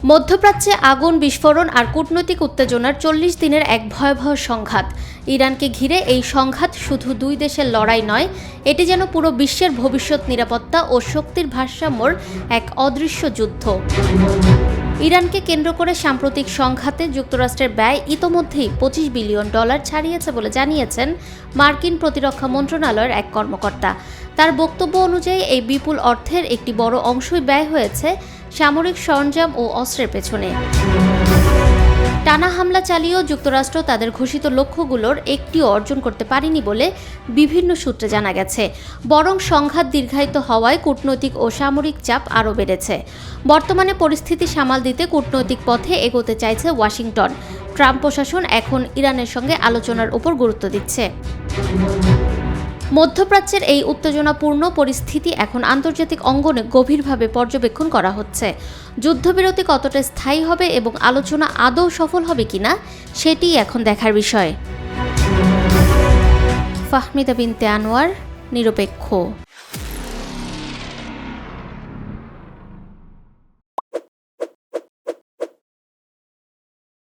মধ্যপ্রাচ্যে আগুন, বিস্ফোরণ আর কূটনৈতিক উত্তেজনার ৪০ দিনের এক ভয়াবহ সংঘাত। ইরানকে ঘিরে এই সংঘাত শুধু দুই দেশের লড়াই নয়, এটি যেন পুরো বিশ্বের ভবিষ্যৎ নিরাপত্তা ও শক্তির ভারসাম্যর এক অদৃশ্য যুদ্ধ। ইরানকে কেন্দ্র করে সাম্প্রতিক সংঘাতে যুক্তরাষ্ট্রের ব্যয় ইতোমধ্যেই $25 বিলিয়ন ছাড়িয়েছে বলে জানিয়েছেন মার্কিন প্রতিরক্ষা মন্ত্রণালয়ের এক কর্মকর্তা। তার বক্তব্য অনুযায়ী এই বিপুল অর্থের একটি বড় অংশই ব্যয় হয়েছে সামরিক সরঞ্জাম ও অস্ত্রের পেছনে। টানা হামলা চালিয়েও যুক্তরাষ্ট্র তাদের ঘোষিত লক্ষ্যগুলোর একটিও অর্জন করতে পারেনি বলে বিভিন্ন সূত্রে জানা গেছে। বরং সংঘাত দীর্ঘায়িত হওয়ায় কূটনৈতিক ও সামরিক চাপ আরও বেড়েছে। বর্তমানে পরিস্থিতি সামাল দিতে কূটনৈতিক পথে এগোতে চাইছে ওয়াশিংটন। ট্রাম্প প্রশাসন এখন ইরানের সঙ্গে আলোচনার উপর গুরুত্ব দিচ্ছে। মধ্যপ্রাচ্যের এই উত্তেজনাপূর্ণ পরিস্থিতি এখন আন্তর্জাতিক অঙ্গনে গভীরভাবে পর্যবেক্ষণ করা হচ্ছে। যুদ্ধবিরতি কতটা স্থায়ী হবে এবং আলোচনা আদৌ সফল হবে কিনা সেটিই এখন দেখার বিষয়। ফাহমিদা বিনতে আনোয়ার, নিরপেক্ষ।